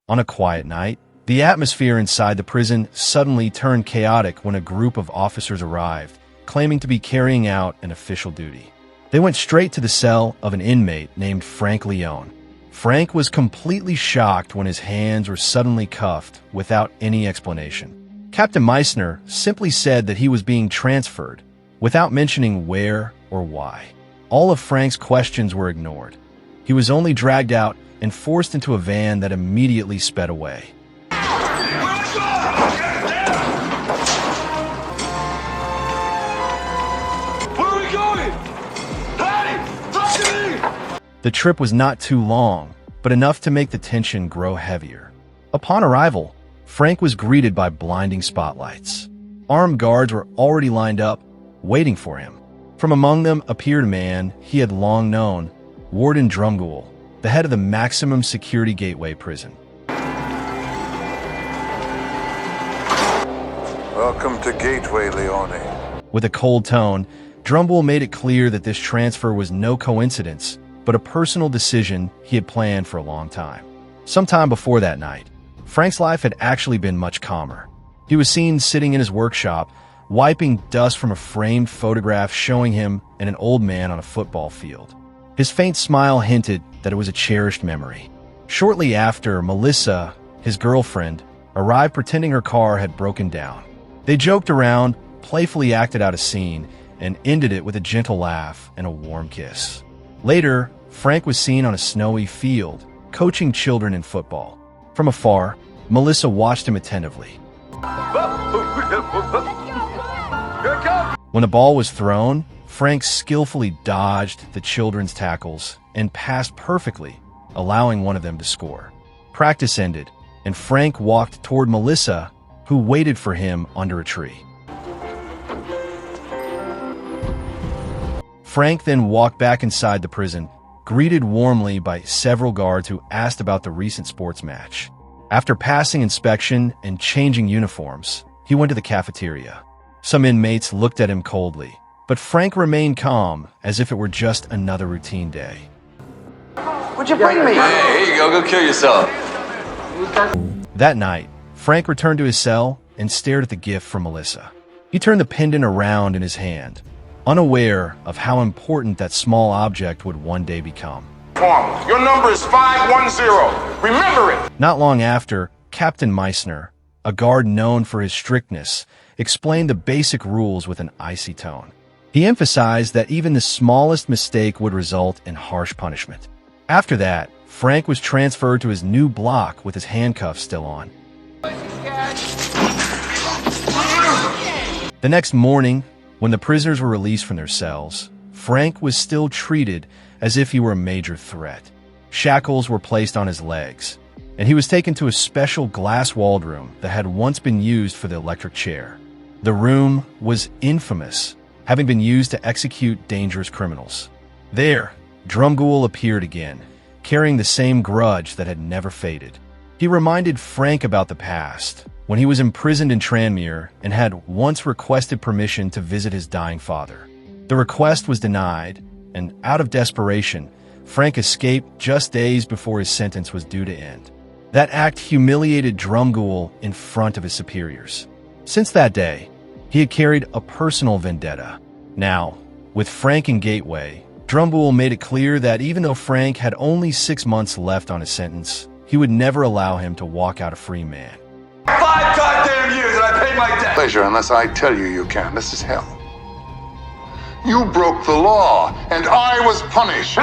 On a quiet night, the atmosphere inside the prison suddenly turned chaotic when a group of officers arrived, claiming to be carrying out an official duty. They went straight to the cell of an inmate named Frank Leone. Frank was completely shocked when his hands were suddenly cuffed without any explanation. Captain Meissner simply said that he was being transferred, without mentioning where or why. All of Frank's questions were ignored. He was only dragged out and forced into a van that immediately sped away. The trip was not too long, but enough to make the tension grow heavier. Upon arrival, Frank was greeted by blinding spotlights. Armed guards were already lined up, waiting for him. From among them appeared a man he had long known, Warden Drumgoole, the head of the maximum security Gateway prison. Welcome to Gateway, Leone. With a cold tone, Drumgoole made it clear that this transfer was no coincidence, but a personal decision he had planned for a long time. Sometime before that night, Frank's life had actually been much calmer. He was seen sitting in his workshop, wiping dust from a framed photograph showing him and an old man on a football field. His faint smile hinted that it was a cherished memory. Shortly after, Melissa, his girlfriend, arrived pretending her car had broken down. They joked around, playfully acted out a scene, and ended it with a gentle laugh and a warm kiss. Later, Frank was seen on a snowy field, coaching children in football. From afar, Melissa watched him attentively. When the ball was thrown, Frank skillfully dodged the children's tackles and passed perfectly, allowing one of them to score. Practice ended, and Frank walked toward Melissa, who waited for him under a tree. Frank then walked back inside the prison, greeted warmly by several guards who asked about the recent sports match. After passing inspection and changing uniforms, he went to the cafeteria. Some inmates looked at him coldly, but Frank remained calm, as if it were just another routine day. What'd you bring me? Hey, here you go. Go kill yourself. That night, Frank returned to his cell and stared at the gift from Melissa. He turned the pendant around in his hand, unaware of how important that small object would one day become. Your number is 510. Remember it! Not long after, Captain Meissner, a guard known for his strictness, explained the basic rules with an icy tone. He emphasized that even the smallest mistake would result in harsh punishment. After that, Frank was transferred to his new block with his handcuffs still on. The next morning, when the prisoners were released from their cells, Frank was still treated as if he were a major threat. Shackles were placed on his legs, and he was taken to a special glass-walled room that had once been used for the electric chair. The room was infamous, having been used to execute dangerous criminals. There, Drumgoole appeared again, carrying the same grudge that had never faded. He reminded Frank about the past, when he was imprisoned in Tranmere and had once requested permission to visit his dying father. The request was denied, and out of desperation, Frank escaped just days before his sentence was due to end. That act humiliated Drumgoole in front of his superiors. Since that day, he had carried a personal vendetta. Now, with Frank in Gateway, Drumgoole made it clear that even though Frank had only 6 months left on his sentence, he would never allow him to walk out a free man. 5 goddamn years and I paid my debt. Pleasure, unless I tell you you can. This is hell. You broke the law, and I was punished.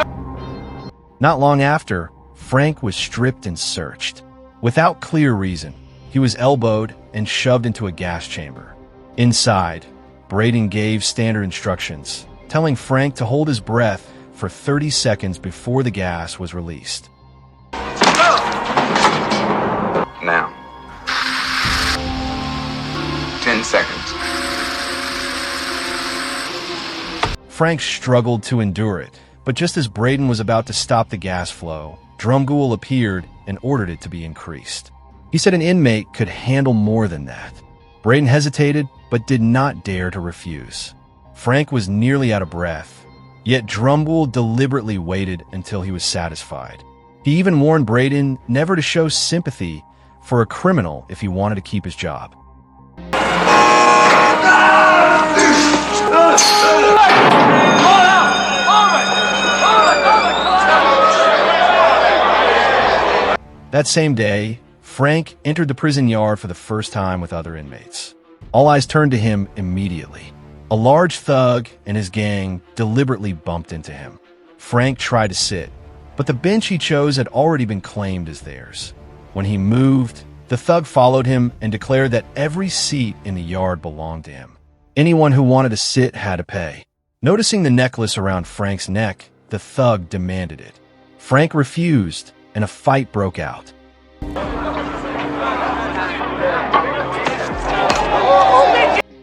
Not long after, Frank was stripped and searched. Without clear reason, he was elbowed and shoved into a gas chamber. Inside, Braden gave standard instructions, telling Frank to hold his breath for 30 seconds before the gas was released. Now. 10 seconds. Frank struggled to endure it, but just as Braden was about to stop the gas flow, Drumgoole appeared and ordered it to be increased. He said an inmate could handle more than that. Braden hesitated, but did not dare to refuse. Frank was nearly out of breath, yet Drumgoole deliberately waited until he was satisfied. He even warned Braden never to show sympathy for a criminal if he wanted to keep his job. That same day, Frank entered the prison yard for the first time with other inmates. All eyes turned to him immediately. A large thug and his gang deliberately bumped into him. Frank tried to sit, but the bench he chose had already been claimed as theirs. When he moved, the thug followed him and declared that every seat in the yard belonged to him. Anyone who wanted to sit had to pay. Noticing the necklace around Frank's neck, the thug demanded it. Frank refused, and a fight broke out.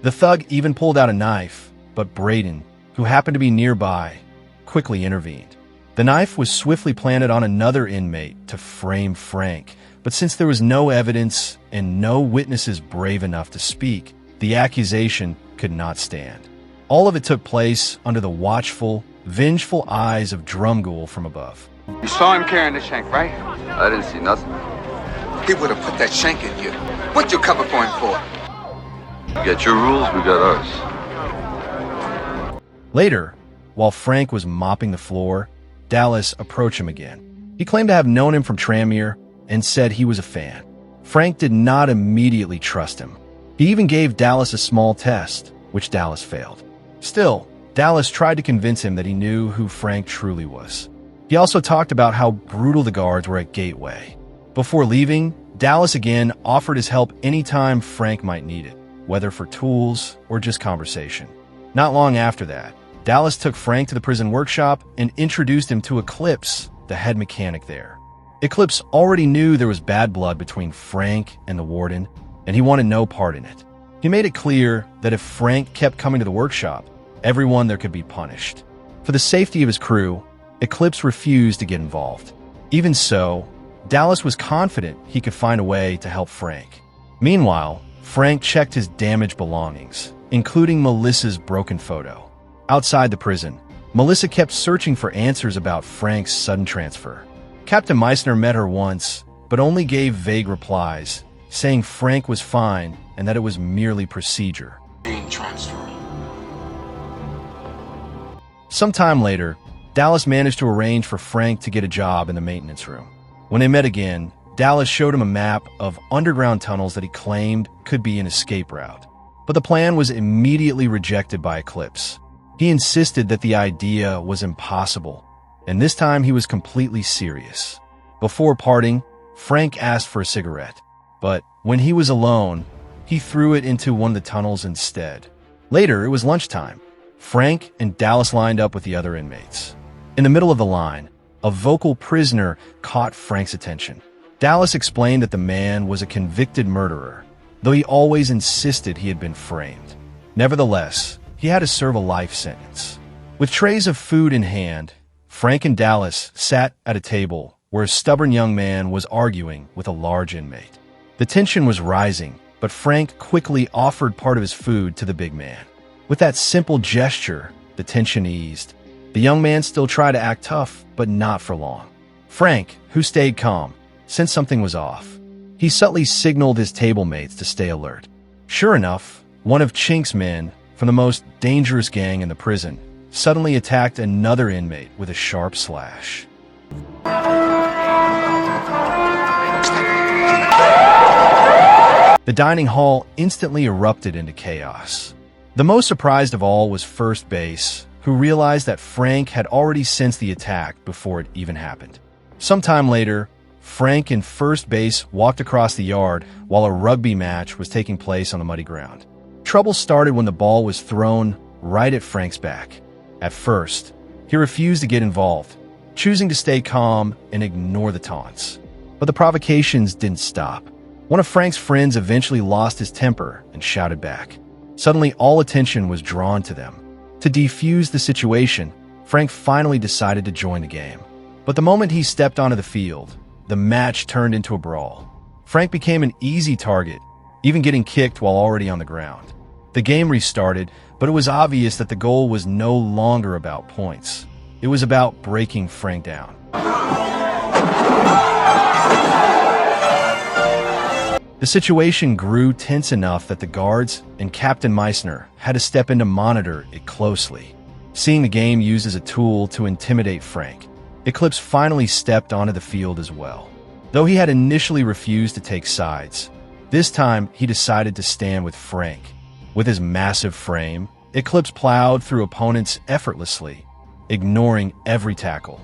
The thug even pulled out a knife, but Braden, who happened to be nearby, quickly intervened. The knife was swiftly planted on another inmate to frame Frank, but since there was no evidence and no witnesses brave enough to speak, the accusation could not stand. All of it took place under the watchful, vengeful eyes of Drumgool from above. You saw him carrying the shank, right? I didn't see nothing. He would have put that shank in you. What you cover for him for? You got your rules, we got ours. Later, while Frank was mopping the floor, Dallas approached him again. He claimed to have known him from Tranmere and said he was a fan. Frank did not immediately trust him. He even gave Dallas a small test, which Dallas failed. Still, Dallas tried to convince him that he knew who Frank truly was. He also talked about how brutal the guards were at Gateway. Before leaving, Dallas again offered his help anytime Frank might need it, whether for tools or just conversation. Not long after that, Dallas took Frank to the prison workshop and introduced him to Eclipse, the head mechanic there. Eclipse already knew there was bad blood between Frank and the warden, and he wanted no part in it. He made it clear that if Frank kept coming to the workshop, everyone there could be punished. For the safety of his crew, Eclipse refused to get involved. Even so, Dallas was confident he could find a way to help Frank. Meanwhile, Frank checked his damaged belongings, including Melissa's broken photo. Outside the prison, Melissa kept searching for answers about Frank's sudden transfer. Captain Meissner met her once, but only gave vague replies, saying Frank was fine and that it was merely procedure. Sometime later, Dallas managed to arrange for Frank to get a job in the maintenance room. When they met again, Dallas showed him a map of underground tunnels that he claimed could be an escape route. But the plan was immediately rejected by Eclipse. He insisted that the idea was impossible, and this time he was completely serious. Before parting, Frank asked for a cigarette, but when he was alone, he threw it into one of the tunnels instead. Later, it was lunchtime. Frank and Dallas lined up with the other inmates. In the middle of the line, a vocal prisoner caught Frank's attention. Dallas explained that the man was a convicted murderer, though he always insisted he had been framed. Nevertheless, he had to serve a life sentence. With trays of food in hand, Frank and Dallas sat at a table where a stubborn young man was arguing with a large inmate. The tension was rising, but Frank quickly offered part of his food to the big man. With that simple gesture, the tension eased. The young man still tried to act tough, but not for long. Frank, who stayed calm, sensed something was off. He subtly signaled his table mates to stay alert. Sure enough, one of Chink's men, from the most dangerous gang in the prison, suddenly attacked another inmate with a sharp slash. The dining hall instantly erupted into chaos. The most surprised of all was First Base, who realized that Frank had already sensed the attack before it even happened. Sometime later, Frank and First Base walked across the yard while a rugby match was taking place on the muddy ground. Trouble started when the ball was thrown right at Frank's back. At first, he refused to get involved, choosing to stay calm and ignore the taunts. But the provocations didn't stop. One of Frank's friends eventually lost his temper and shouted back. Suddenly, all attention was drawn to them. To defuse the situation, Frank finally decided to join the game. But the moment he stepped onto the field, the match turned into a brawl. Frank became an easy target, even getting kicked while already on the ground. The game restarted, but it was obvious that the goal was no longer about points. It was about breaking Frank down. The situation grew tense enough that the guards and Captain Meissner had to step in to monitor it closely. Seeing the game used as a tool to intimidate Frank, Eclipse finally stepped onto the field as well. Though he had initially refused to take sides, this time he decided to stand with Frank. With his massive frame, Eclipse plowed through opponents effortlessly, ignoring every tackle.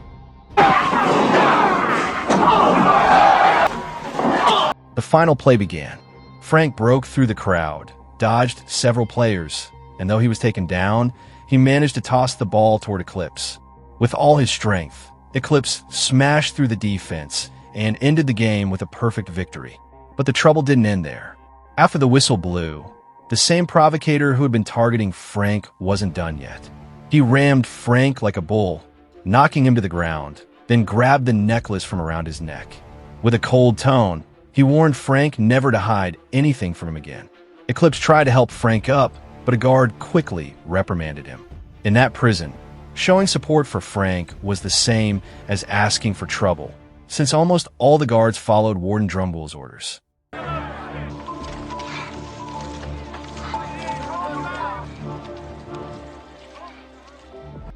The final play began. Frank broke through the crowd, dodged several players, and though he was taken down, he managed to toss the ball toward Eclipse. With all his strength, Eclipse smashed through the defense and ended the game with a perfect victory. But the trouble didn't end there. After the whistle blew, the same provocator who had been targeting Frank wasn't done yet. He rammed Frank like a bull, knocking him to the ground, then grabbed the necklace from around his neck. With a cold tone, he warned Frank never to hide anything from him again. Eclipse tried to help Frank up, but a guard quickly reprimanded him. In that prison, showing support for Frank was the same as asking for trouble, since almost all the guards followed Warden Drumbull's orders.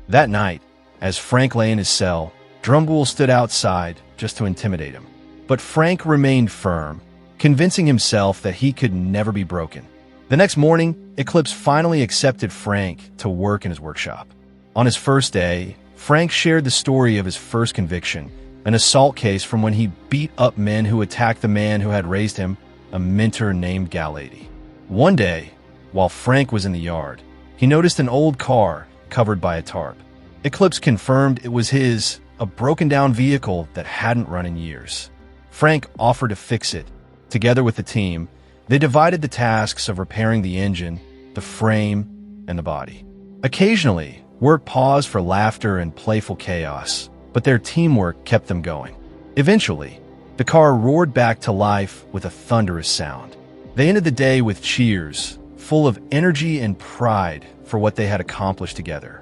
That night, as Frank lay in his cell, Drumbull stood outside just to intimidate him. But Frank remained firm, convincing himself that he could never be broken. The next morning, Eclipse finally accepted Frank to work in his workshop. On his first day, Frank shared the story of his first conviction, an assault case from when he beat up men who attacked the man who had raised him, a mentor named Galady. One day, while Frank was in the yard, he noticed an old car covered by a tarp. Eclipse confirmed it was his, a broken-down vehicle that hadn't run in years. Frank offered to fix it. Together with the team, they divided the tasks of repairing the engine, the frame, and the body. Occasionally, work paused for laughter and playful chaos, but their teamwork kept them going. Eventually, the car roared back to life with a thunderous sound. They ended the day with cheers, full of energy and pride for what they had accomplished together.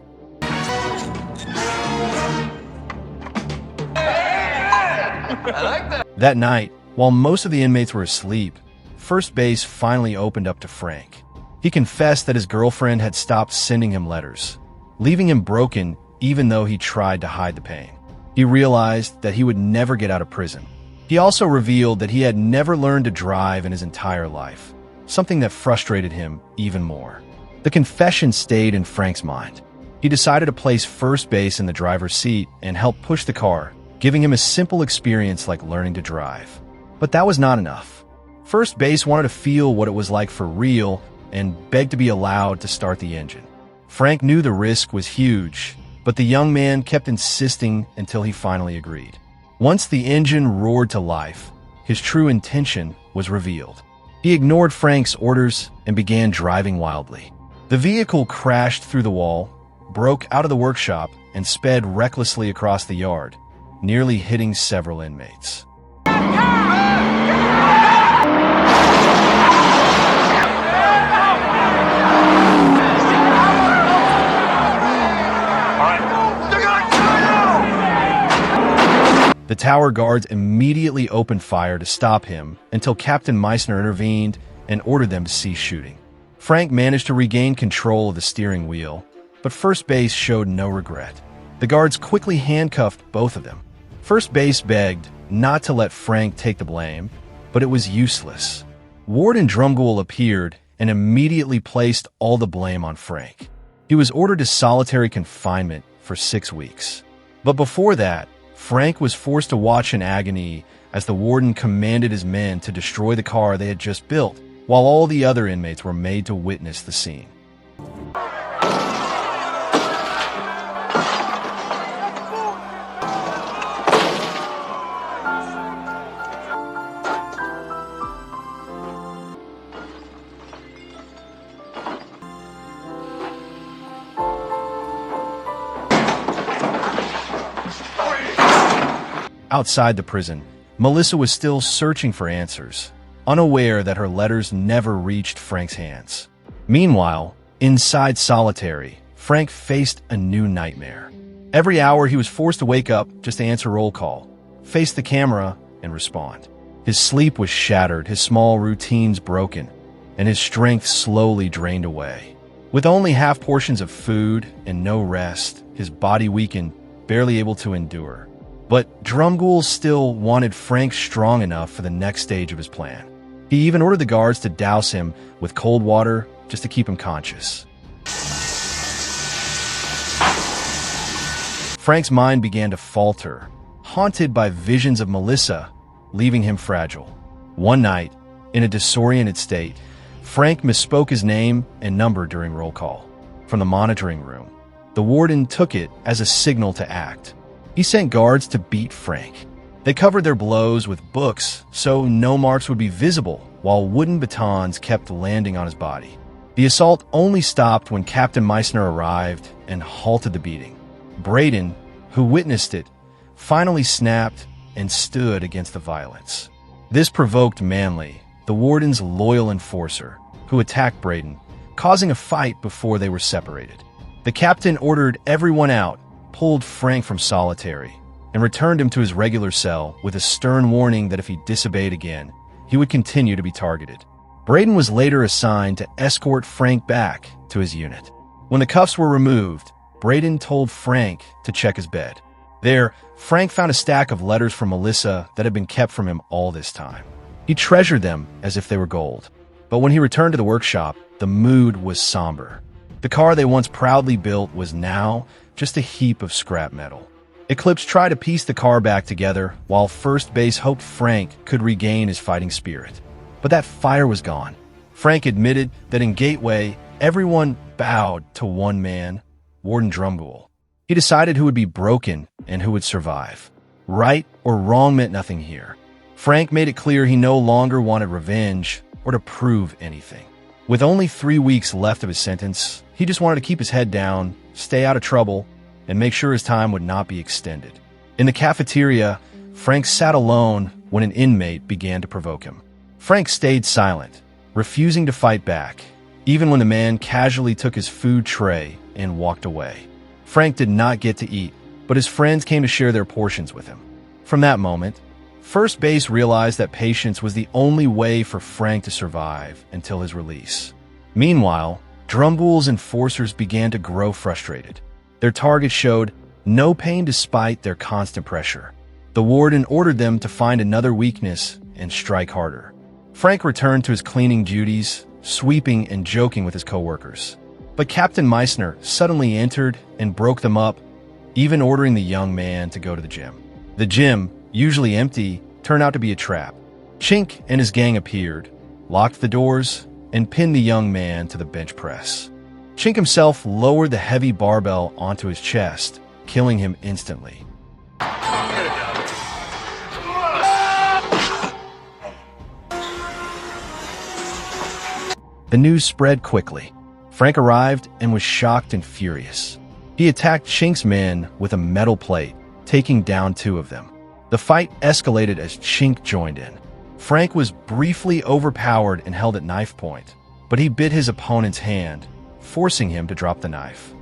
That night, while most of the inmates were asleep, First Base finally opened up to Frank. He confessed that his girlfriend had stopped sending him letters, leaving him broken even though he tried to hide the pain. He realized that he would never get out of prison. He also revealed that he had never learned to drive in his entire life, something that frustrated him even more. The confession stayed in Frank's mind. He decided to place First Base in the driver's seat and help push the car, giving him a simple experience like learning to drive. But that was not enough. First Base wanted to feel what it was like for real and begged to be allowed to start the engine. Frank knew the risk was huge, but the young man kept insisting until he finally agreed. Once the engine roared to life, his true intention was revealed. He ignored Frank's orders and began driving wildly. The vehicle crashed through the wall, broke out of the workshop, and sped recklessly across the yard, nearly hitting several inmates. The tower guards immediately opened fire to stop him until Captain Meissner intervened and ordered them to cease shooting. Frank managed to regain control of the steering wheel, but First Base showed no regret. The guards quickly handcuffed both of them. First Base begged not to let Frank take the blame, but it was useless. Warden Drumbull appeared and immediately placed all the blame on Frank. He was ordered to solitary confinement for 6 weeks. But before that, Frank was forced to watch in agony as the warden commanded his men to destroy the car they had just built, while all the other inmates were made to witness the scene. Outside the prison, Melissa was still searching for answers, unaware that her letters never reached Frank's hands. Meanwhile, inside solitary, Frank faced a new nightmare. Every hour he was forced to wake up just to answer roll call, face the camera, and respond. His sleep was shattered, his small routines broken, and his strength slowly drained away. With only half portions of food and no rest, his body weakened, barely able to endure. But Drumgoole still wanted Frank strong enough for the next stage of his plan. He even ordered the guards to douse him with cold water just to keep him conscious. Frank's mind began to falter, haunted by visions of Melissa, leaving him fragile. One night, in a disoriented state, Frank misspoke his name and number during roll call. From the monitoring room, the warden took it as a signal to act. He sent guards to beat Frank. They covered their blows with books so no marks would be visible, while wooden batons kept landing on his body. The assault only stopped when Captain Meissner arrived and halted the beating. Braden, who witnessed it, finally snapped and stood against the violence. This provoked Manley, the warden's loyal enforcer, who attacked Braden, causing a fight before they were separated. The captain ordered everyone out, pulled Frank from solitary, and returned him to his regular cell with a stern warning that if he disobeyed again, he would continue to be targeted. Braden was later assigned to escort Frank back to his unit. When the cuffs were removed, Braden told Frank to check his bed. There, Frank found a stack of letters from Melissa that had been kept from him all this time. He treasured them as if they were gold. But when he returned to the workshop, the mood was somber. The car they once proudly built was now just a heap of scrap metal. Eclipse tried to piece the car back together, while First Base hoped Frank could regain his fighting spirit. But that fire was gone. Frank admitted that in Gateway, everyone bowed to one man, Warden Drumgoole. He decided who would be broken and who would survive. Right or wrong meant nothing here. Frank made it clear he no longer wanted revenge or to prove anything. With only 3 weeks left of his sentence, he just wanted to keep his head down, stay out of trouble, and make sure his time would not be extended. In the cafeteria, Frank sat alone when an inmate began to provoke him. Frank stayed silent, refusing to fight back, even when the man casually took his food tray and walked away. Frank did not get to eat, but his friends came to share their portions with him. From that moment, First Base realized that patience was the only way for Frank to survive until his release. Meanwhile, Drumgoole's enforcers began to grow frustrated. Their targets showed no pain despite their constant pressure. The warden ordered them to find another weakness and strike harder. Frank returned to his cleaning duties, sweeping and joking with his coworkers. But Captain Meissner suddenly entered and broke them up, even ordering the young man to go to the gym. The gym, usually empty, turned out to be a trap. Chink and his gang appeared, locked the doors, and pinned the young man to the bench press. Chink himself lowered the heavy barbell onto his chest, killing him instantly. The news spread quickly. Frank arrived and was shocked and furious. He attacked Chink's men with a metal plate, taking down 2 of them. The fight escalated as Chink joined in. Frank was briefly overpowered and held at knife point, but he bit his opponent's hand, forcing him to drop the knife.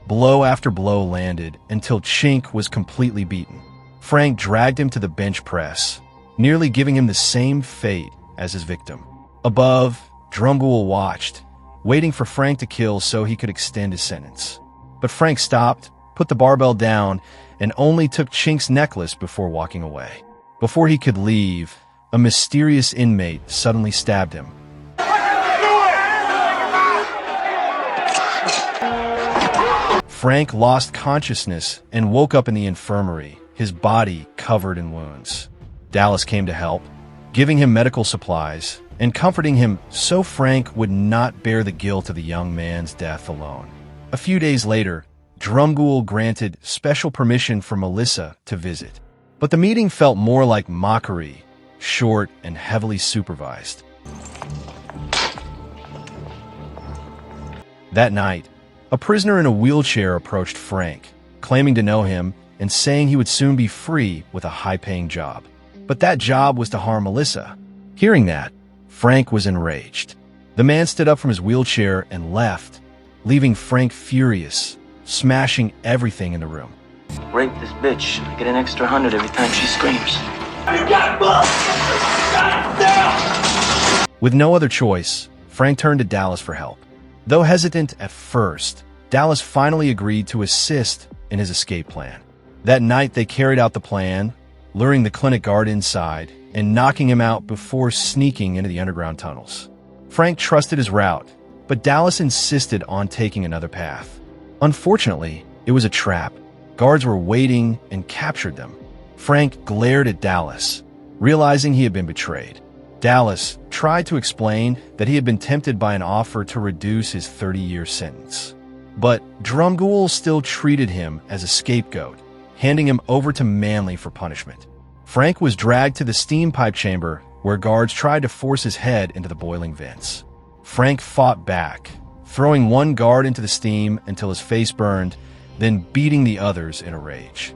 Blow after blow landed until Chink was completely beaten. Frank dragged him to the bench press, nearly giving him the same fate as his victim. Above, Drumgoole watched, waiting for Frank to kill so he could extend his sentence. But Frank stopped, put the barbell down, and only took Chink's necklace before walking away. Before he could leave, a mysterious inmate suddenly stabbed him. Frank lost consciousness and woke up in the infirmary, his body covered in wounds. Dallas came to help, giving him medical supplies and comforting him so Frank would not bear the guilt of the young man's death alone. A few days later, Drumgoole granted special permission for Melissa to visit. But the meeting felt more like mockery, short and heavily supervised. That night, a prisoner in a wheelchair approached Frank, claiming to know him and saying he would soon be free with a high-paying job. But that job was to harm Melissa. Hearing that, Frank was enraged. The man stood up from his wheelchair and left, leaving Frank furious, smashing everything in the room. Rape this bitch. I get an extra 100 every time she screams. With no other choice, Frank turned to Dallas for help. Though hesitant at first, Dallas finally agreed to assist in his escape plan. That night, they carried out the plan, luring the clinic guard inside and knocking him out before sneaking into the underground tunnels. Frank trusted his route, but Dallas insisted on taking another path. Unfortunately, it was a trap. Guards were waiting and captured them. Frank glared at Dallas, realizing he had been betrayed. Dallas tried to explain that he had been tempted by an offer to reduce his 30-year sentence. But Drumgoole still treated him as a scapegoat, handing him over to Manley for punishment. Frank was dragged to the steam pipe chamber, where guards tried to force his head into the boiling vents. Frank fought back, throwing one guard into the steam until his face burned, then beating the others in a rage.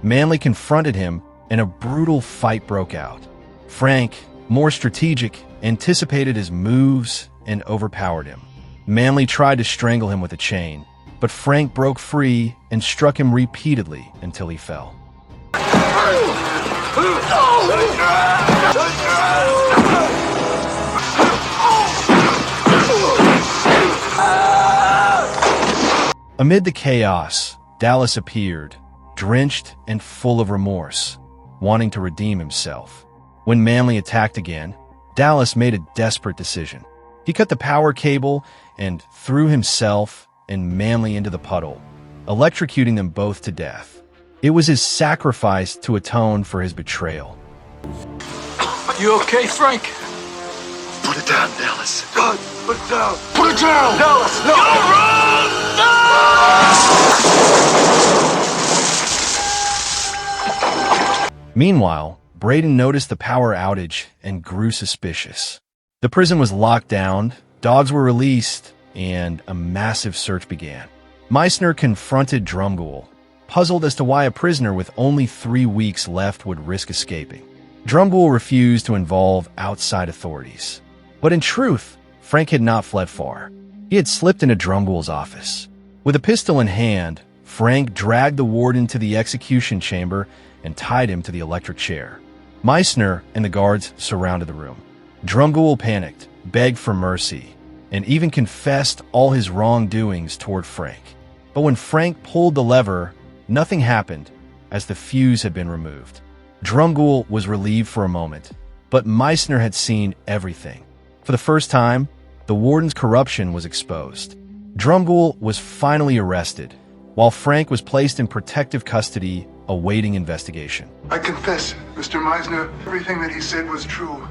Manley confronted him, and a brutal fight broke out. Frank, more strategic, anticipated his moves and overpowered him. Manley tried to strangle him with a chain, but Frank broke free and struck him repeatedly until he fell. Amid the chaos, Dallas appeared, drenched and full of remorse, wanting to redeem himself. When Manley attacked again, Dallas made a desperate decision. He cut the power cable and threw himself and Manley into the puddle, electrocuting them both to death. It was his sacrifice to atone for his betrayal. You okay, Frank? Put it down, Dallas. God, put it down. Put it down! Dallas, no! Meanwhile, Braden noticed the power outage and grew suspicious. The prison was locked down, dogs were released, and a massive search began. Meissner confronted Drumgoole, puzzled as to why a prisoner with only 3 weeks left would risk escaping. Drumgoole refused to involve outside authorities. But in truth, Frank had not fled far. He had slipped into Drumgoole's office. With a pistol in hand, Frank dragged the warden to the execution chamber and tied him to the electric chair. Meissner and the guards surrounded the room. Drumgoole panicked, begged for mercy, and even confessed all his wrongdoings toward Frank. But when Frank pulled the lever, nothing happened, as the fuse had been removed. Drumgoole was relieved for a moment, but Meissner had seen everything. For the first time, the warden's corruption was exposed. Drumgoole was finally arrested, while Frank was placed in protective custody, awaiting investigation. I confess, Mr. Meissner, everything that he said was true.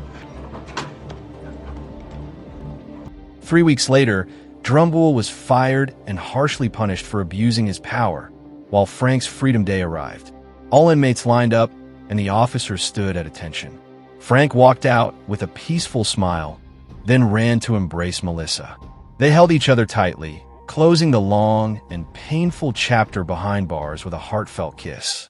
3 weeks later, Drumgoole was fired and harshly punished for abusing his power, while Frank's Freedom Day arrived. All inmates lined up, and the officers stood at attention. Frank walked out with a peaceful smile, then ran to embrace Melissa. They held each other tightly, closing the long and painful chapter behind bars with a heartfelt kiss.